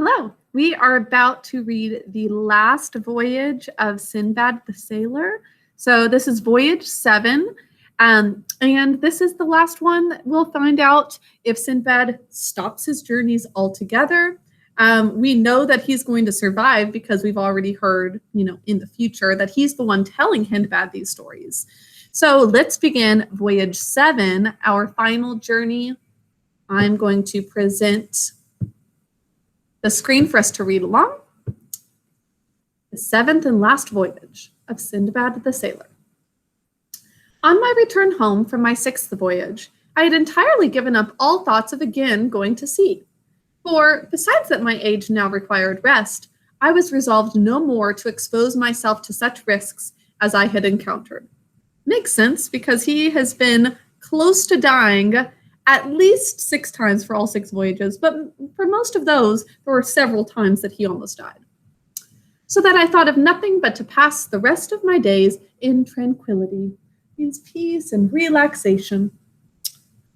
Hello, we are about to read the last voyage of Sinbad the Sailor. So this is Voyage 7, and this is the last one. We'll find out if Sinbad stops his journeys altogether. We know that he's going to survive because we've already heard, in the future that he's the one telling Sinbad these stories. So let's begin Voyage 7, our final journey. I'm going to present the screen for us to read along. The seventh and last voyage of Sinbad the Sailor. On my return home from my sixth voyage, I had entirely given up all thoughts of again going to sea. For, besides that my age now required rest, I was resolved no more to expose myself to such risks as I had encountered. Makes sense, because he has been close to dying at least 6 times for all 6 voyages, but for most of those, there were several times that he almost died. So that I thought of nothing but to pass the rest of my days in tranquility, means peace and relaxation.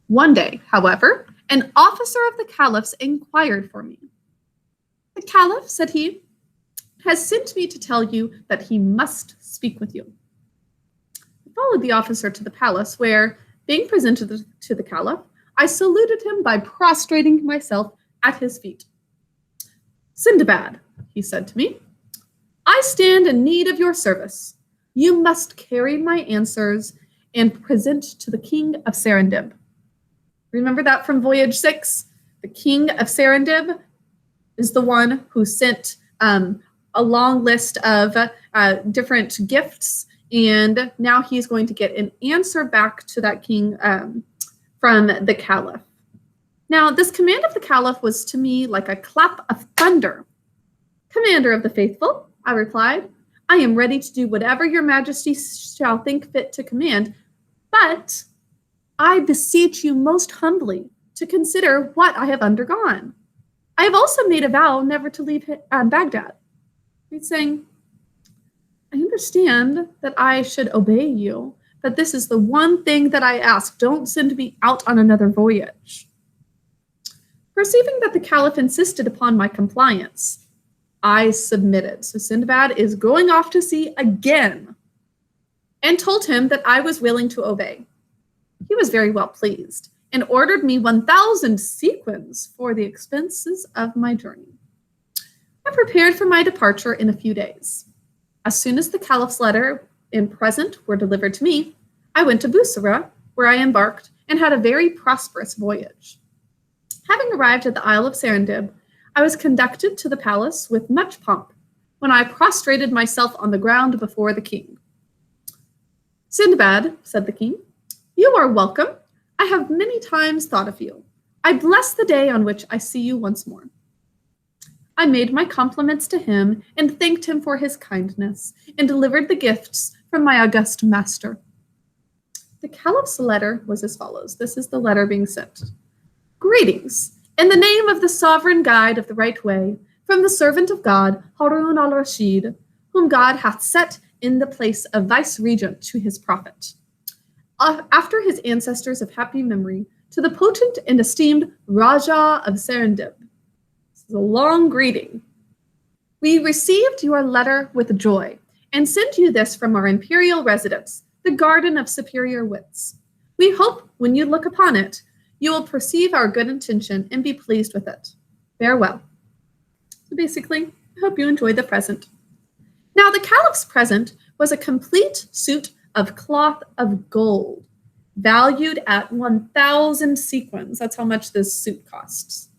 One day, however, an officer of the Caliph's inquired for me. "The Caliph," said he, "has sent me to tell you that he must speak with you." I followed the officer to the palace, where, being presented to the Caliph, I saluted him by prostrating myself at his feet. "Sinbad," he said to me, "I stand in need of your service. You must carry my answers and present to the King of Serendib." Remember that from Voyage 6? The King of Serendib is the one who sent a long list of different gifts, and now he's going to get an answer back to that king from the Caliph. Now, this command of the Caliph was to me like a clap of thunder. "Commander of the faithful," I replied, "I am ready to do whatever your majesty shall think fit to command, but I beseech you most humbly to consider what I have undergone. I have also made a vow never to leave Baghdad." He's saying, "I understand that I should obey you, but this is the one thing that I ask. Don't send me out on another voyage." Perceiving that the Caliph insisted upon my compliance, I submitted. So Sinbad is going off to sea again, and told him that I was willing to obey. He was very well pleased, and ordered me 1,000 sequins for the expenses of my journey. I prepared for my departure in a few days. As soon as the Caliph's letter and present were delivered to me, I went to Bussorah, where I embarked, and had a very prosperous voyage. Having arrived at the Isle of Serendib, I was conducted to the palace with much pomp, when I prostrated myself on the ground before the king. "Sinbad," said the king, "you are welcome. I have many times thought of you. I bless the day on which I see you once more." I made my compliments to him and thanked him for his kindness, and delivered the gifts from my august master. The Caliph's letter was as follows. This is the letter being sent. "Greetings, in the name of the sovereign guide of the right way, from the servant of God, Harun al-Rashid, whom God hath set in the place of vice-regent to his prophet. After his ancestors of happy memory, to the potent and esteemed Raja of Serendib." This is a long greeting. "We received your letter with joy, and send you this from our imperial residence, the Garden of Superior Wits. We hope, when you look upon it, you will perceive our good intention and be pleased with it. Farewell." So basically, I hope you enjoy the present. Now, the Caliph's present was a complete suit of cloth of gold, valued at 1,000 sequins. That's how much this suit costs.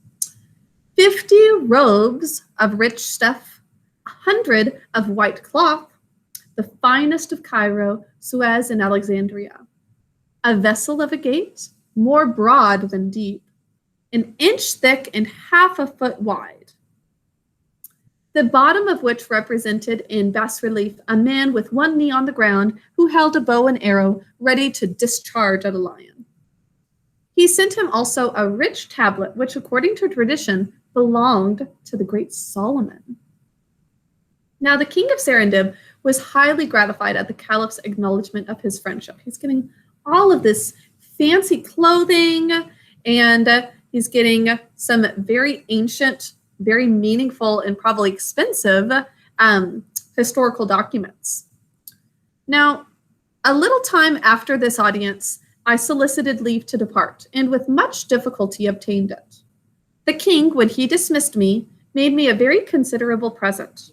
50 robes of rich stuff, 100 of white cloth, the finest of Cairo, Suez, and Alexandria. A vessel of agate, more broad than deep, 1 inch thick and 1/2 foot wide, the bottom of which represented in bas-relief a man with one knee on the ground who held a bow and arrow ready to discharge at a lion. He sent him also a rich tablet, which, according to tradition, belonged to the great Solomon. Now, the king of Serendib was highly gratified at the Caliph's acknowledgement of his friendship. He's getting all of this fancy clothing, and he's getting some very ancient very meaningful and probably expensive historical documents. Now, a little time after this audience, I solicited leave to depart, and with much difficulty obtained it. The king, when he dismissed me, made me a very considerable present.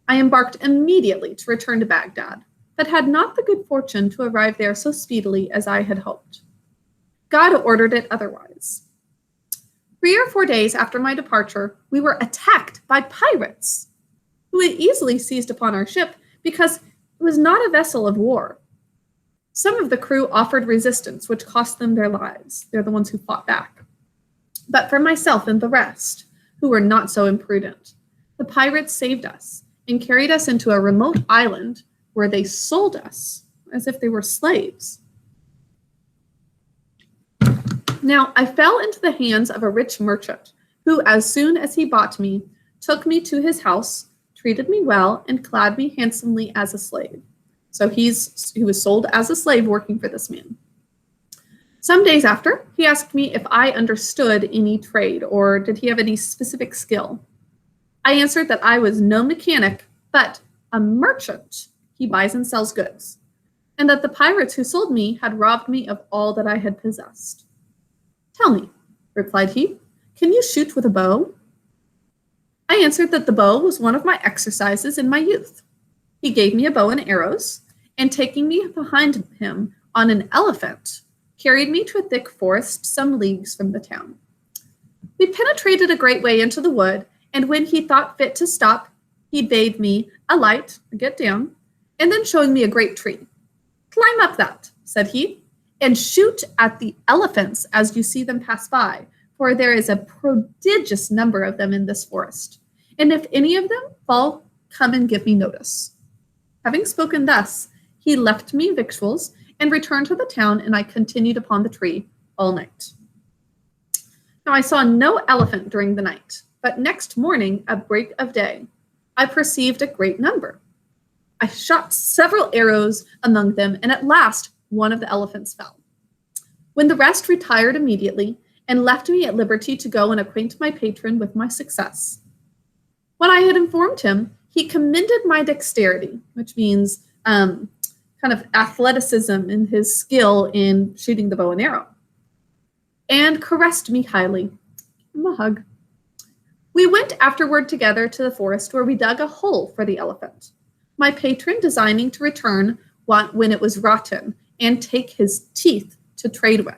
I embarked immediately to return to Baghdad, but had not the good fortune to arrive there so speedily as I had hoped. God ordered it otherwise. 3 or 4 days after my departure, we were attacked by pirates, who had easily seized upon our ship because it was not a vessel of war. Some of the crew offered resistance, which cost them their lives. They're the ones who fought back. But for myself and the rest, who were not so imprudent, the pirates saved us and carried us into a remote island where they sold us as if they were slaves. Now, I fell into the hands of a rich merchant who, as soon as he bought me, took me to his house, treated me well, and clad me handsomely as a slave. So he was sold as a slave working for this man. Some days after, he asked me if I understood any trade or did he have any specific skill. I answered that I was no mechanic, but a merchant. He buys and sells goods, and that the pirates who sold me had robbed me of all that I had possessed. Tell me, replied he, can you shoot with a bow? I answered that the bow was one of my exercises in my youth. He gave me a bow and arrows, and taking me behind him on an elephant, carried me to a thick forest some leagues from the town. We penetrated a great way into the wood, and when he thought fit to stop, he bade me alight, get down, and then showing me a great tree. Climb up that, said he, and shoot at the elephants as you see them pass by, for there is a prodigious number of them in this forest. And if any of them fall, come and give me notice. Having spoken thus, he left me victuals and returned to the town, and I continued upon the tree all night. Now I saw no elephant during the night, but next morning, at break of day, I perceived a great number. I shot several arrows among them, and at last one of the elephants fell. When the rest retired immediately and left me at liberty to go and acquaint my patron with my success. When I had informed him, he commended my dexterity, which means kind of athleticism and his skill in shooting the bow and arrow, and caressed me highly. Give him a hug. We went afterward together to the forest where we dug a hole for the elephant, my patron designing to return when it was rotten and take his teeth to trade with.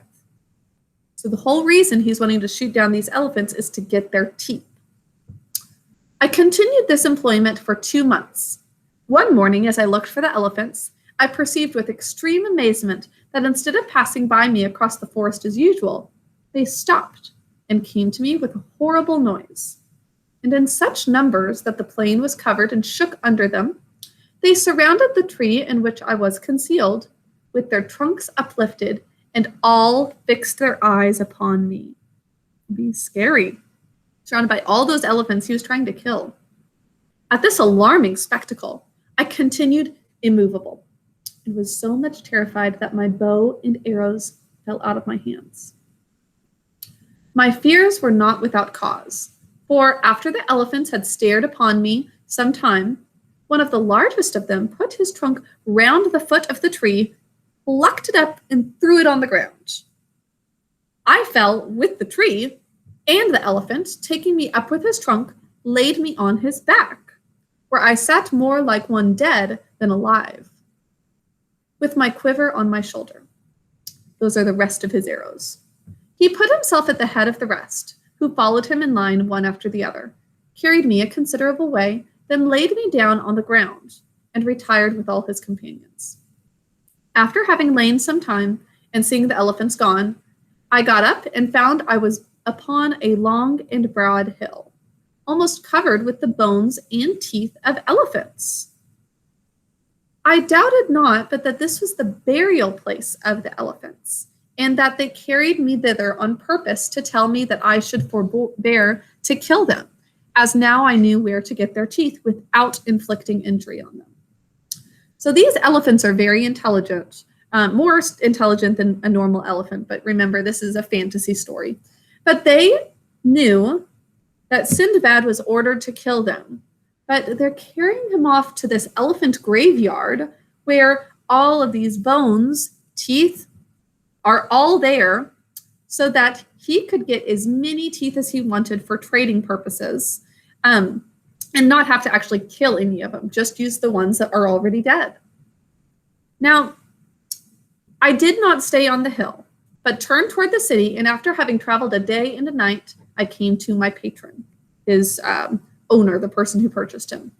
So the whole reason he's wanting to shoot down these elephants is to get their teeth. I continued this employment for 2 months. One morning, as I looked for the elephants, I perceived with extreme amazement that instead of passing by me across the forest as usual, they stopped and came to me with a horrible noise. And in such numbers that the plain was covered and shook under them, they surrounded the tree in which I was concealed, with their trunks uplifted, and all fixed their eyes upon me. It'd be scary. Surrounded by all those elephants he was trying to kill. At this alarming spectacle, I continued immovable and was so much terrified that my bow and arrows fell out of my hands. My fears were not without cause, for after the elephants had stared upon me some time, one of the largest of them put his trunk round the foot of the tree, plucked it up, and threw it on the ground. I fell with the tree, and the elephant, taking me up with his trunk, laid me on his back, where I sat more like one dead than alive, with my quiver on my shoulder. Those are the rest of his arrows. He put himself at the head of the rest, who followed him in line one after the other, carried me a considerable way, then laid me down on the ground, and retired with all his companions. After having lain some time, and seeing the elephants gone, I got up and found I was upon a long and broad hill, almost covered with the bones and teeth of elephants. I doubted not but that this was the burial place of the elephants, and that they carried me thither on purpose to tell me that I should forbear to kill them, as now I knew where to get their teeth without inflicting injury on them. So these elephants are very intelligent, more intelligent than a normal elephant, but remember, this is a fantasy story. But they knew that Sinbad was ordered to kill them. But they're carrying him off to this elephant graveyard where all of these bones, teeth, are all there so that he could get as many teeth as he wanted for trading purposes, and not have to actually kill any of them, just use the ones that are already dead. Now, I did not stay on the hill, but turned toward the city, and after having traveled a day and a night, I came to my patron, his owner, the person who purchased him.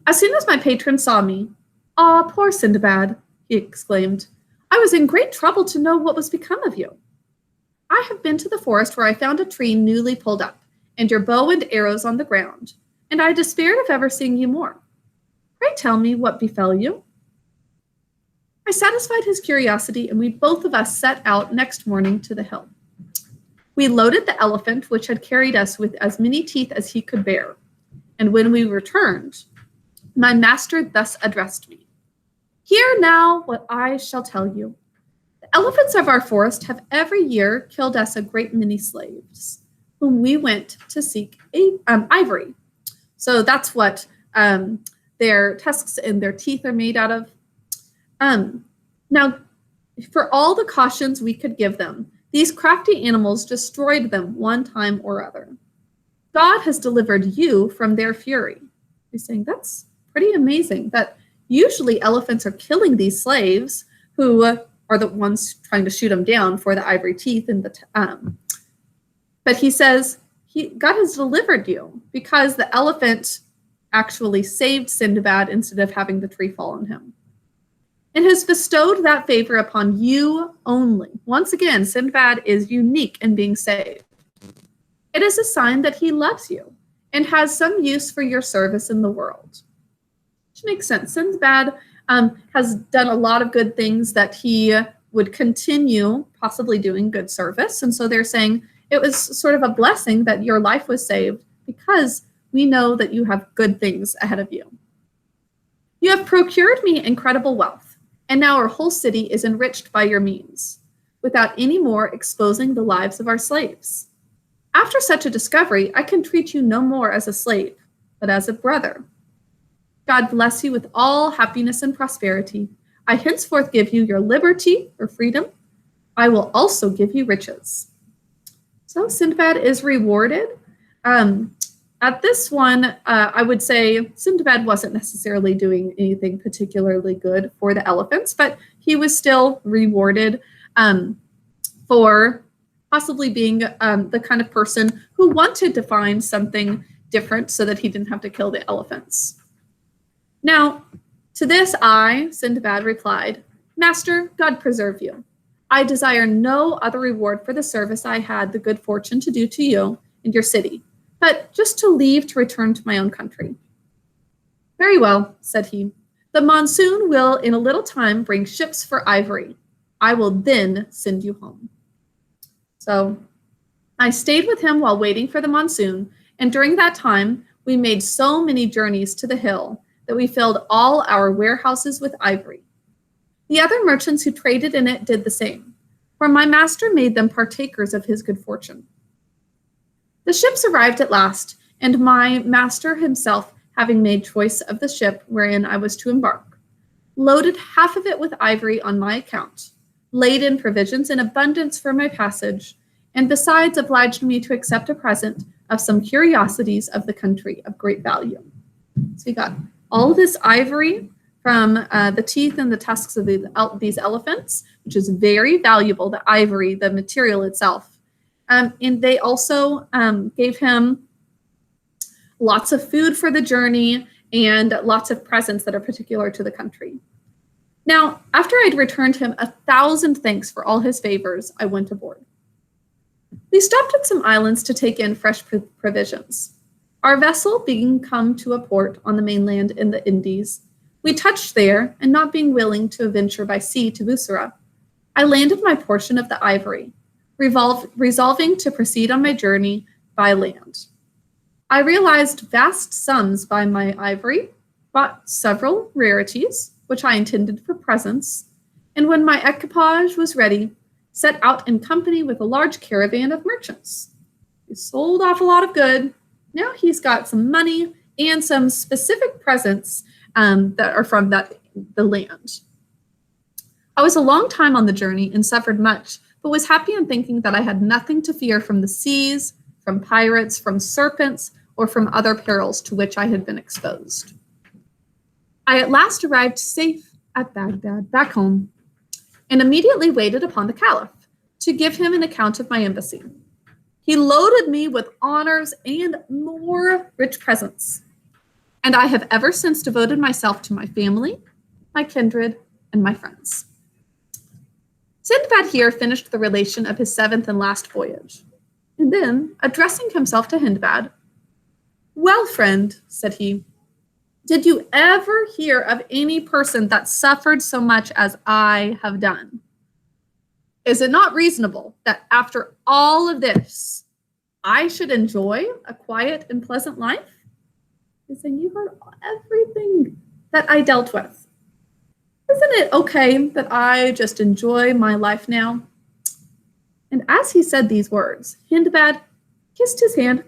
As soon as my patron saw me, "Ah, poor Sinbad," he exclaimed, "I was in great trouble to know what was become of you. I have been to the forest where I found a tree newly pulled up, and your bow and arrows on the ground, and I despaired of ever seeing you more. Pray tell me what befell you." I satisfied his curiosity, and we both of us set out next morning to the hill. We loaded the elephant, which had carried us with as many teeth as he could bear, and when we returned, my master thus addressed me: "Hear now what I shall tell you. The elephants of our forest have every year killed us a great many slaves, whom we went to seek ivory." So that's what their tusks and their teeth are made out of. Now, for all the cautions we could give them, these crafty animals destroyed them one time or other. God has delivered you from their fury. He's saying that's pretty amazing that usually elephants are killing these slaves who are the ones trying to shoot them down for the ivory teeth and but he says God has delivered you because the elephant actually saved Sinbad instead of having the tree fall on him, and has bestowed that favor upon you only. Once again, Sinbad is unique in being saved. It is a sign that he loves you and has some use for your service in the world. Which makes sense. Sinbad has done a lot of good things that he would continue possibly doing good service. And so they're saying it was sort of a blessing that your life was saved because we know that you have good things ahead of you. You have procured me incredible wealth, and now our whole city is enriched by your means, without any more exposing the lives of our slaves. After such a discovery, I can treat you no more as a slave, but as a brother. God bless you with all happiness and prosperity. I henceforth give you your liberty or freedom. I will also give you riches. So Sinbad is rewarded. At this one, I would say Sinbad wasn't necessarily doing anything particularly good for the elephants, but he was still rewarded for possibly being the kind of person who wanted to find something different so that he didn't have to kill the elephants. Now, to this Sinbad replied, "Master, God preserve you. I desire no other reward for the service I had the good fortune to do to you and your city, but just to leave to return to my own country." "Very well," said he. "The monsoon will in a little time bring ships for ivory. I will then send you home." So I stayed with him while waiting for the monsoon, and during that time we made so many journeys to the hill that we filled all our warehouses with ivory. The other merchants who traded in it did the same, for my master made them partakers of his good fortune. The ships arrived at last, and my master himself, having made choice of the ship wherein I was to embark, loaded half of it with ivory on my account, laid in provisions in abundance for my passage, and besides obliged me to accept a present of some curiosities of the country of great value. So you got all this ivory from the teeth and the tusks of these elephants, which is very valuable, the ivory, the material itself. And they also gave him lots of food for the journey and lots of presents that are particular to the country. Now, after I'd returned him 1,000 thanks for all his favors, I went aboard. We stopped at some islands to take in fresh provisions. Our vessel being come to a port on the mainland in the Indies, we touched there, and not being willing to venture by sea to Bussorah, I landed my portion of the ivory, resolving to proceed on my journey by land. I realized vast sums by my ivory, bought several rarities, which I intended for presents, and when my equipage was ready, set out in company with a large caravan of merchants. He sold off a lot of good. Now he's got some money and some specific presents that are from the land. I was a long time on the journey and suffered much, but was happy in thinking that I had nothing to fear from the seas, from pirates, from serpents, or from other perils to which I had been exposed. I at last arrived safe at Baghdad, back home, and immediately waited upon the Caliph to give him an account of my embassy. He loaded me with honors and more rich presents, and I have ever since devoted myself to my family, my kindred, and my friends. Sinbad here finished the relation of his 7th and last voyage, and then, addressing himself to Hindbad, "Well, friend," said he, "did you ever hear of any person that suffered so much as I have done? Is it not reasonable that after all of this, I should enjoy a quiet and pleasant life? Saying, you heard everything that I dealt with. Isn't it okay that I just enjoy my life now?" And as he said these words, Hindbad kissed his hand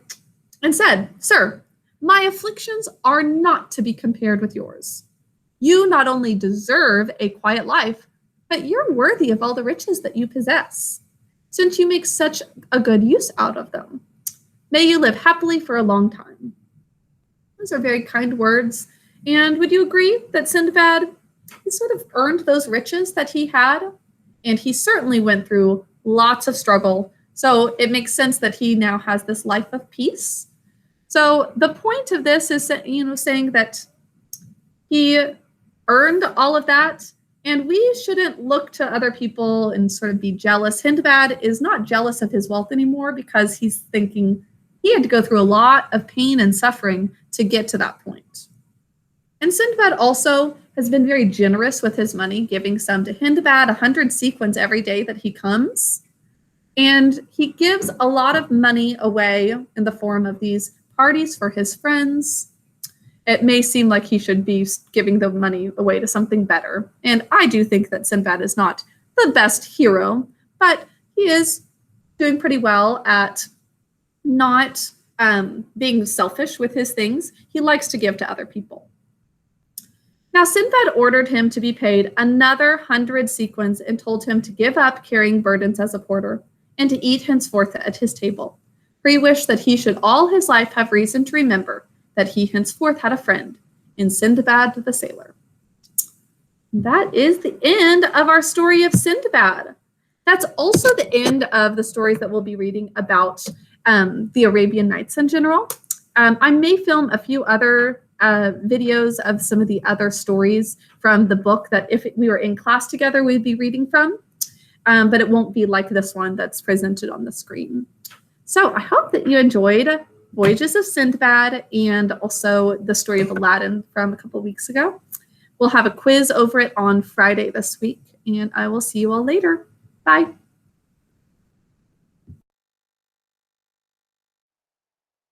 and said, "Sir, my afflictions are not to be compared with yours. You not only deserve a quiet life, but you're worthy of all the riches that you possess, since you make such a good use out of them. May you live happily for a long time." Those are very kind words. And would you agree that Sinbad, he sort of earned those riches that he had? And he certainly went through lots of struggle. So it makes sense that he now has this life of peace. So the point of this is, saying that he earned all of that, and we shouldn't look to other people and sort of be jealous. Hindbad is not jealous of his wealth anymore because he's thinking he had to go through a lot of pain and suffering to get to that point. And Sinbad also has been very generous with his money, giving some to Hindbad, 100 sequins every day that he comes. And he gives a lot of money away in the form of these parties for his friends. It may seem like he should be giving the money away to something better. And I do think that Sinbad is not the best hero, but he is doing pretty well at not being selfish with his things. He likes to give to other people. Now, Sinbad ordered him to be paid another 100 sequins and told him to give up carrying burdens as a porter and to eat henceforth at his table. For he wished that he should all his life have reason to remember that he henceforth had a friend in Sinbad the sailor. That is the end of our story of Sinbad. That's also the end of the stories that we'll be reading about the Arabian Nights in general. I may film a few other videos of some of the other stories from the book that if we were in class together, we'd be reading from, but it won't be like this one that's presented on the screen. So I hope that you enjoyed Voyages of Sinbad and also the story of Aladdin from a couple weeks ago. We'll have a quiz over it on Friday this week, and I will see you all later. Bye.